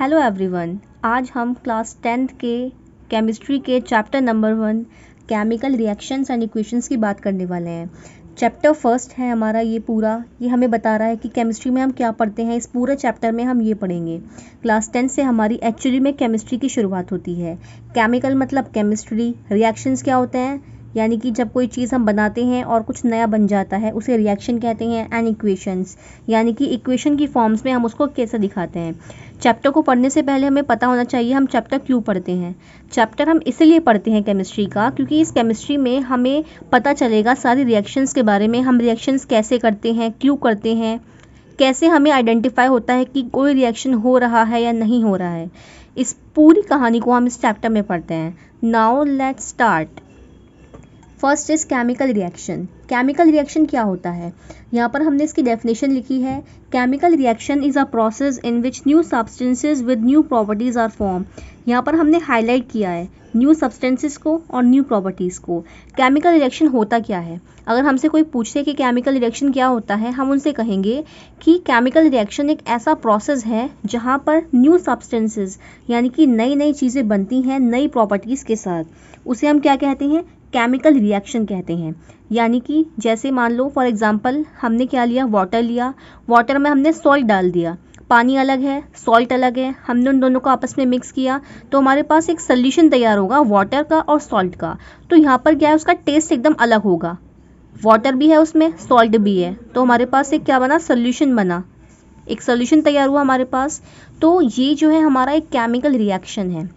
Hello everyone. आज हम class 10th के केमिस्ट्री के chapter number 1 chemical reactions and equations की बात करने वाले हैं। चैप्टर फर्स्ट है हमारा ये पूरा। ये हमें बता रहा है कि केमिस्ट्री में हम क्या पढ़ते हैं। इस पूरे चैप्टर में हम ये पढ़ेंगे। क्लास 10 से हमारी एक्चुअली में केमिस्ट्री की शुरुआत होती है। केमिकल मतलब केमिस्ट्री, रिएक्शंस क्या होते हैं यानी कि जब कोई चीज़ हम बनाते हैं और कुछ नया बन जाता है उसे रिएक्शन कहते हैं। एंड इक्वेशंस यानी कि इक्वेशन की फॉर्म्स में हम उसको कैसे दिखाते हैं। चैप्टर को पढ़ने से पहले हमें पता होना चाहिए हम चैप्टर क्यों पढ़ते हैं। चैप्टर हम इसलिए पढ़ते हैं केमिस्ट्री का क्योंकि इस केमिस्ट्री में हमें पता चलेगा सारी रिएक्शंस के बारे में। हम रिएक्शंस कैसे करते हैं, क्यों करते हैं, कैसे हमें आइडेंटिफाई होता है कि कोई रिएक्शन हो रहा है या नहीं हो रहा है। इस पूरी कहानी को हम इस चैप्टर में पढ़ते हैं। Now let's start. First is chemical reaction. Chemical reaction क्या होता है, यहाँ पर हमने इसकी डेफिनेशन लिखी है। Chemical reaction is a process in which new substances with new properties are form. यहाँ पर हमने हाईलाइट किया है न्यू सब्सटेंसेस को और न्यू प्रॉपर्टीज़ को। केमिकल रिएक्शन होता क्या है, अगर हमसे कोई पूछे कि केमिकल रिएक्शन क्या होता है, हम उनसे कहेंगे कि केमिकल रिएक्शन एक ऐसा प्रोसेस है जहाँ पर न्यू सब्सटेंसेस यानी कि नई नई चीज़ें बनती हैं नई प्रॉपर्टीज़ के साथ। उसे हम क्या कहते हैं, केमिकल रिएक्शन कहते हैं। यानी कि जैसे मान लो फॉर एग्जांपल हमने क्या लिया, वाटर लिया, वाटर में हमने सॉल्ट डाल दिया। पानी अलग है, सॉल्ट अलग है, हमने उन दोनों को आपस में मिक्स किया तो हमारे पास एक सोल्यूशन तैयार होगा वाटर का और सॉल्ट का। तो यहाँ पर क्या है, उसका टेस्ट एकदम अलग होगा। वाटर भी है उसमें, सॉल्ट भी है, तो हमारे पास एक क्या बना, सोल्यूशन बना, एक सोल्यूशन तैयार हुआ हमारे पास। तो ये जो है हमारा एक केमिकल रिएक्शन है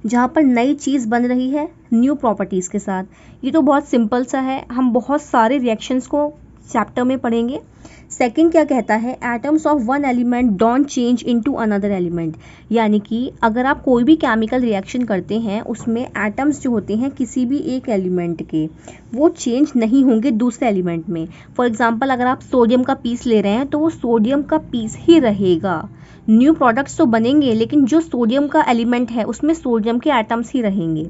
जहाँ पर नई चीज़ बन रही है न्यू प्रॉपर्टीज़ के साथ। ये तो बहुत सिंपल सा है, हम बहुत सारे रिएक्शंस को चैप्टर में पढ़ेंगे। सेकंड क्या कहता है, atoms of one element don't change into another element. यानी कि अगर आप कोई भी केमिकल रिएक्शन करते हैं उसमें एटम्स जो होते हैं किसी भी एक एलिमेंट के, वो चेंज नहीं होंगे दूसरे एलिमेंट में। फॉर एग्जाम्पल अगर आप सोडियम का पीस ले रहे हैं तो वो सोडियम का पीस ही रहेगा। न्यू प्रोडक्ट्स तो बनेंगे लेकिन जो सोडियम का एलिमेंट है उसमें सोडियम के एटम्स ही रहेंगे।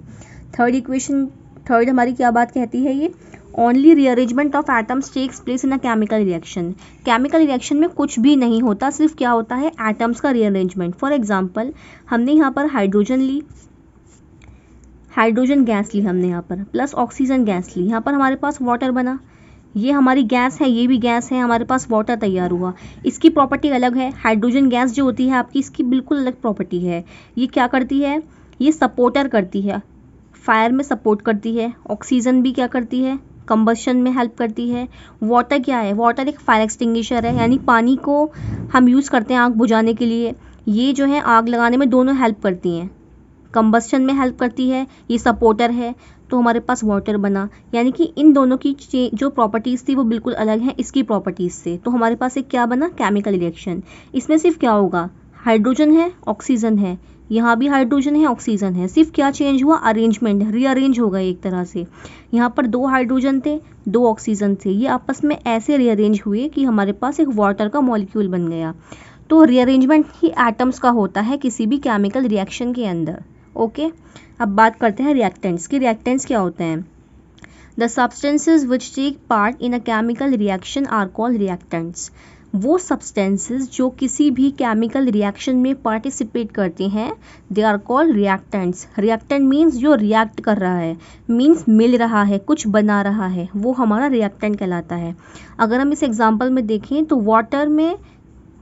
थर्ड हमारी क्या बात कहती है, ये only rearrangement of atoms takes place in a chemical reaction. Chemical reaction में कुछ भी नहीं होता, सिर्फ क्या होता है, एटम्स का रीअरेंजमेंट। फॉर एग्जाम्पल हमने यहाँ पर हाइड्रोजन ली, हाइड्रोजन गैस ली हमने यहाँ पर, प्लस ऑक्सीजन गैस ली, यहाँ पर हमारे पास वाटर बना। ये हमारी गैस है, ये भी गैस है, हमारे पास वाटर तैयार हुआ। इसकी प्रॉपर्टी अलग है, हाइड्रोजन गैस जो होती है आपकी, इसकी बिल्कुल अलग प्रॉपर्टी है। ये क्या करती है, ये सपोर्टर करती है, फायर में सपोर्ट करती है। ऑक्सीजन भी क्या करती है, कंबशन में हेल्प करती है। वाटर क्या है, वाटर एक फायर एक्सटिंग्विशर है, यानी पानी को हम यूज़ करते हैं आग बुझाने के लिए। ये जो है आग लगाने में दोनों हेल्प करती हैं, कंबशन में हेल्प करती है, ये सपोर्टर है। तो हमारे पास वाटर बना, यानी कि इन दोनों की जो प्रॉपर्टीज़ थी वो बिल्कुल अलग हैं इसकी प्रॉपर्टीज़ से। तो हमारे पास एक क्या बना, केमिकल रिएक्शन। इसमें सिर्फ क्या होगा, हाइड्रोजन है, ऑक्सीजन है, यहाँ भी हाइड्रोजन है, ऑक्सीजन है, सिर्फ क्या चेंज हुआ, अरेंजमेंट, रीअरेंज हो गए एक तरह से। यहाँ पर 2 हाइड्रोजन थे, 2 ऑक्सीजन थे, ये आपस में ऐसे रीअरेंज हुए कि हमारे पास एक वाटर का मॉलिक्यूल बन गया। तो रीअरेंजमेंट ही एटम्स का होता है किसी भी केमिकल रिएक्शन के अंदर। ओके, अब बात करते हैं रिएक्टेंट्स की। रिएक्टेंट्स क्या होते हैं, the substances which take part in a chemical reaction are called reactants. वो सब्सटेंसेस जो किसी भी केमिकल रिएक्शन में पार्टिसिपेट करते हैं, they are called reactants. Reactant means जो रिएक्ट कर रहा है, मीन्स मिल रहा है, कुछ बना रहा है, वो हमारा रिएक्टेंट कहलाता है। अगर हम इस एग्जाम्पल में देखें तो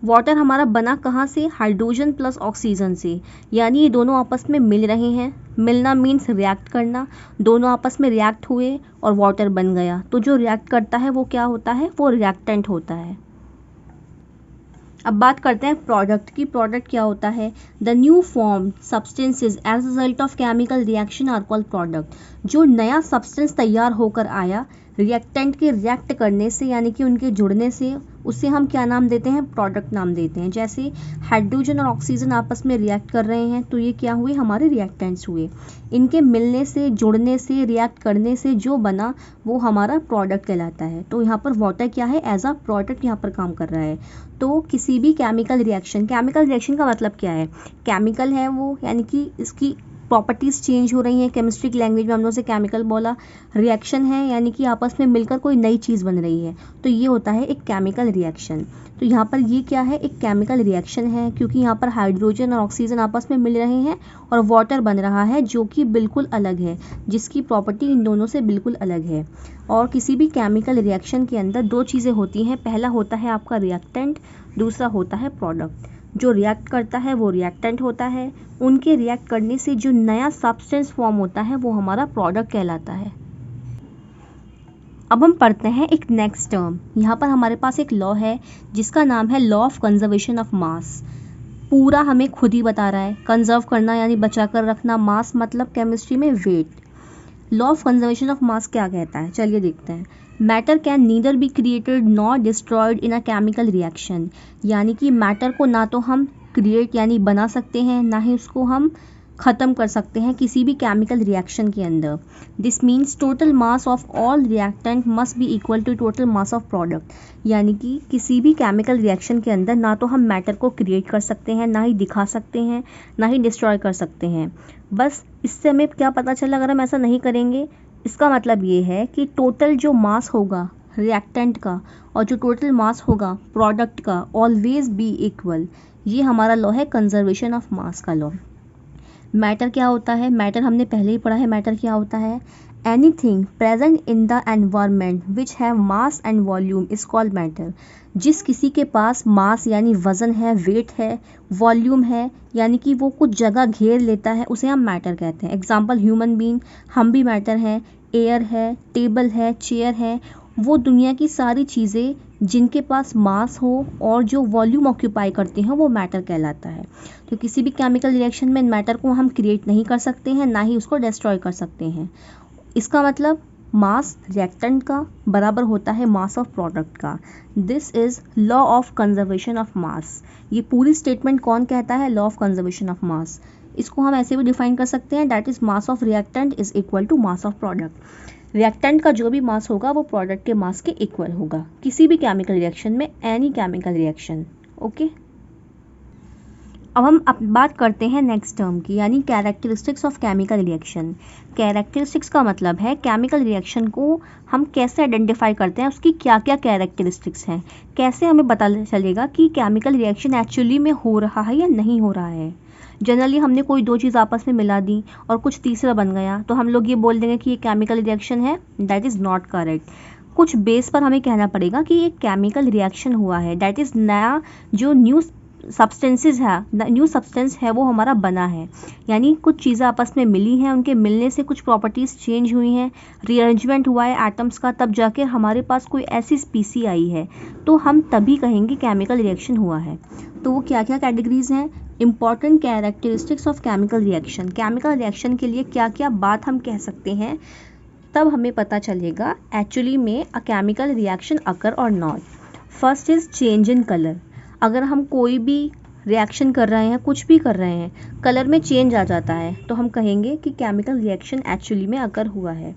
वाटर हमारा बना कहाँ से, हाइड्रोजन प्लस ऑक्सीजन से, यानी ये दोनों आपस में मिल रहे हैं। मिलना मीन्स रिएक्ट करना, दोनों आपस में रिएक्ट हुए और वाटर बन गया। तो जो रिएक्ट करता है वो क्या होता है, वो रिएक्टेंट होता है। अब बात करते हैं प्रोडक्ट की। प्रोडक्ट क्या होता है, the new form substances as result of chemical reaction are called product. जो नया सब्सटेंस तैयार होकर आया रिएक्टेंट के रिएक्ट करने से, यानी कि उनके जुड़ने से, उसे हम क्या नाम देते हैं, प्रोडक्ट नाम देते हैं। जैसे हाइड्रोजन और ऑक्सीजन आपस में रिएक्ट कर रहे हैं तो ये क्या हुए, हमारे रिएक्टेंट्स हुए। इनके मिलने से, जुड़ने से, रिएक्ट करने से जो बना वो हमारा प्रोडक्ट कहलाता है। तो यहाँ पर वाटर क्या है, एज अ प्रोडक्ट यहाँ पर काम कर रहा है। तो किसी भी केमिकल रिएक्शन का मतलब क्या है, केमिकल है वो, यानी कि इसकी प्रॉपर्टीज़ चेंज हो रही हैं, केमिस्ट्री की लैंग्वेज में हम लोग से केमिकल बोला। रिएक्शन है यानी कि आपस में मिलकर कोई नई चीज़ बन रही है, तो ये होता है एक केमिकल रिएक्शन। तो यहाँ पर ये क्या है, एक केमिकल रिएक्शन है, क्योंकि यहाँ पर हाइड्रोजन और ऑक्सीजन आपस में मिल रहे हैं और वाटर बन रहा है जो कि बिल्कुल अलग है, जिसकी प्रॉपर्टी इन दोनों से बिल्कुल अलग है। और किसी भी केमिकल रिएक्शन के अंदर दो चीज़ें होती हैं, पहला होता है आपका रिएक्टेंट, दूसरा होता है प्रोडक्ट। जो रिएक्ट करता है वो रिएक्टेंट होता है, उनके रिएक्ट करने से जो नया सब्सटेंस फॉर्म होता है वो हमारा प्रोडक्ट कहलाता है। अब हम पढ़ते हैं एक नेक्स्ट टर्म। यहाँ पर हमारे पास एक लॉ है जिसका नाम है लॉ ऑफ कंजर्वेशन ऑफ मास। पूरा हमें खुद ही बता रहा है, कंजर्व करना यानी बचा कर रखना, मास मतलब केमिस्ट्री में weight. Law of conservation of mass क्या कहता है, चलिए देखते हैं। Matter can neither be created nor destroyed in a chemical reaction, यानी कि मैटर को ना तो हम क्रिएट यानी बना सकते हैं, ना ही उसको हम ख़त्म कर सकते हैं किसी भी केमिकल रिएक्शन के अंदर। This means total mass of all reactant must be equal to total mass of product, यानी कि किसी भी केमिकल रिएक्शन के अंदर ना तो हम मैटर को क्रिएट कर सकते हैं, ना ही दिखा सकते हैं, ना ही डिस्ट्रॉय कर सकते हैं। बस इससे हमें क्या पता चला, अगर हम ऐसा नहीं करेंगे, इसका मतलब ये है कि टोटल जो मास होगा रिएक्टेंट का और जो टोटल मास होगा प्रोडक्ट का ऑलवेज बी इक्वल। ये हमारा लॉ है कंजर्वेशन ऑफ मास का लॉ। मैटर क्या होता है, मैटर हमने पहले ही पढ़ा है। मैटर क्या होता है, anything present in the environment which have mass and volume is called matter. जिस किसी के पास मास यानी वज़न है, वेट है, वॉल्यूम है यानी कि वो कुछ जगह घेर लेता है, उसे हम मैटर कहते हैं। एग्जाम्पल ह्यूमन बीइंग, हम भी मैटर हैं, एयर है, टेबल है, चेयर है, वो दुनिया की सारी चीज़ें जिनके पास मास हो और जो वॉल्यूम ऑक्यूपाई करते हैं वो मैटर कहलाता है। तो किसी भी केमिकल रिएक्शन में मैटर को हम क्रिएट नहीं कर सकते हैं, ना ही उसको डिस्ट्रॉय कर सकते हैं। इसका मतलब मास रिएक्टेंट का बराबर होता है मास ऑफ प्रोडक्ट का। This is law of conservation of mass. ये पूरी स्टेटमेंट कौन कहता है, law of conservation of mass. इसको हम ऐसे भी डिफाइन कर सकते हैं, that is mass of reactant is equal to mass of product. Reactant का जो भी मास होगा वो प्रोडक्ट के मास के इक्वल होगा किसी भी केमिकल रिएक्शन में, एनी केमिकल रिएक्शन। ओके, अब हम बात करते हैं नेक्स्ट टर्म की, यानी characteristics of chemical reaction. Characteristics का मतलब है केमिकल रिएक्शन को हम कैसे आइडेंटिफाई करते हैं, उसकी क्या क्या कैरेक्टरिस्टिक्स हैं, कैसे हमें पता चलेगा कि केमिकल रिएक्शन एक्चुअली में हो रहा है या नहीं हो रहा है। जनरली हमने कोई दो चीज़ आपस में मिला दी और कुछ तीसरा बन गया, तो हम लोग ये बोल देंगे कि ये केमिकल रिएक्शन है। That is not correct. कुछ बेस पर हमें कहना पड़ेगा कि ये केमिकल रिएक्शन हुआ है, दैट इज़ नया जो न्यू सब्सटेंसेस है, न्यू सब्सटेंस है वो हमारा बना है, यानी कुछ चीज़ें आपस में मिली हैं, उनके मिलने से कुछ प्रॉपर्टीज़ चेंज हुई हैं, रीअरेंजमेंट हुआ है एटम्स का, तब जाके हमारे पास कोई ऐसी स्पीसी आई है, तो हम तभी कहेंगे केमिकल रिएक्शन हुआ है। तो वो क्या क्या कैटेगरीज हैं, important characteristics of chemical reaction. Chemical reaction के लिए क्या क्या बात हम कह सकते हैं, तब हमें पता चलेगा एक्चुअली में अ केमिकल रिएक्शन अकर और not. First is change in colour. अगर हम कोई भी रिएक्शन कर रहे हैं, कुछ भी कर रहे हैं, कलर में चेंज आ जाता है, तो हम कहेंगे कि केमिकल रिएक्शन एक्चुअली में अकर हुआ है।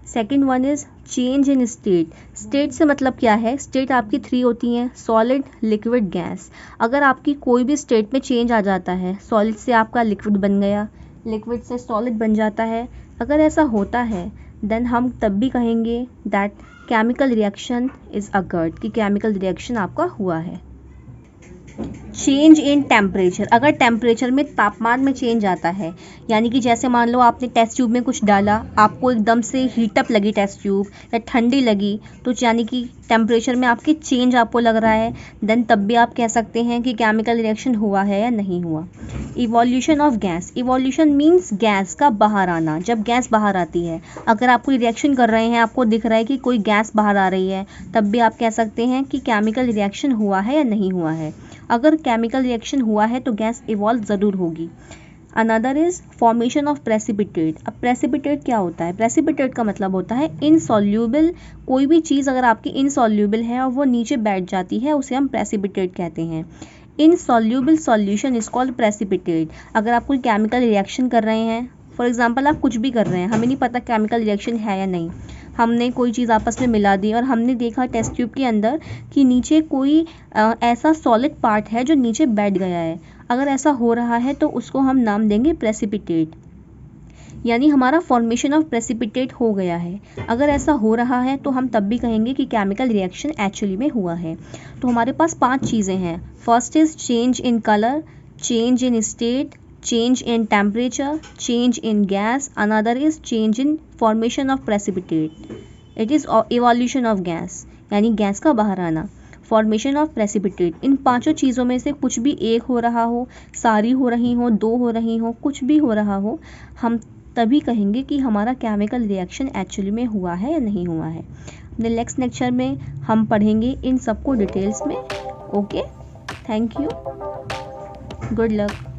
Second one is change in state. State से मतलब क्या है, स्टेट आपकी 3 होती हैं, सॉलिड, लिक्विड, गैस। अगर आपकी कोई भी स्टेट में चेंज आ जाता है, सॉलिड से आपका लिक्विड बन गया, लिक्विड से सॉलिड बन जाता है, अगर ऐसा होता है देन हम तब भी कहेंगे that chemical reaction is occurred, कि केमिकल रिएक्शन आपका हुआ है। Change in temperature. अगर टेम्परेचर में, तापमान में चेंज आता है, यानी कि जैसे मान लो आपने टेस्ट ट्यूब में कुछ डाला, आपको एकदम से हीटअप लगी टेस्ट ट्यूब या ठंडी लगी, तो यानी कि टेम्परेचर में आपकी चेंज आपको लग रहा है, देन तब भी आप कह सकते हैं कि केमिकल रिएक्शन हुआ है या नहीं हुआ। Evolution of gas. Evolution means gas का बाहर आना। जब गैस बाहर आती है, अगर आप कोई रिएक्शन कर रहे हैं, आपको दिख रहा है कि कोई गैस बाहर आ रही है, तब भी आप कह सकते हैं कि केमिकल रिएक्शन हुआ है या नहीं हुआ है। अगर केमिकल रिएक्शन हुआ है तो गैस इवॉल्व ज़रूर होगी। Another is formation of precipitate. अब प्रेसिपिटेट क्या होता है, प्रेसिपिटेट का मतलब होता है इनसॉल्यूबल। कोई भी चीज़ अगर आपकी इनसॉल्यूबल है और वो नीचे बैठ जाती है, उसे हम प्रेसिपिटेट कहते हैं। Insoluble solution is called precipitate. अगर आप कोई केमिकल रिएक्शन कर रहे हैं, फॉर एग्जांपल आप कुछ भी कर रहे हैं, हमें नहीं पता केमिकल रिएक्शन है या नहीं, हमने कोई चीज़ आपस में मिला दी और हमने देखा टेस्ट ट्यूब के अंदर कि नीचे कोई ऐसा सॉलिड पार्ट है जो नीचे बैठ गया है, अगर ऐसा हो रहा है तो उसको हम नाम देंगे प्रेसिपिटेट। यानी हमारा फॉर्मेशन ऑफ प्रेसिपिटेट हो गया है। अगर ऐसा हो रहा है तो हम तब भी कहेंगे कि केमिकल रिएक्शन एक्चुअली में हुआ है। तो हमारे पास 5 चीज़ें हैं। First is change in colour, change in state, change in temperature, change in gas, another is change in formation of precipitate. It is evolution of gas, यानी गैस का बाहर आना। फॉर्मेशन ऑफ प्रेसिपिटेट, इन पांचों चीज़ों में से कुछ भी एक हो रहा हो, सारी हो रही हो, 2 हो रही हो, कुछ भी हो रहा हो, हम तभी कहेंगे कि हमारा केमिकल रिएक्शन एक्चुअली में हुआ है या नहीं हुआ है। अपने नेक्स्ट लेक्चर में हम पढ़ेंगे इन सबको डिटेल्स में। Okay, thank you, good luck.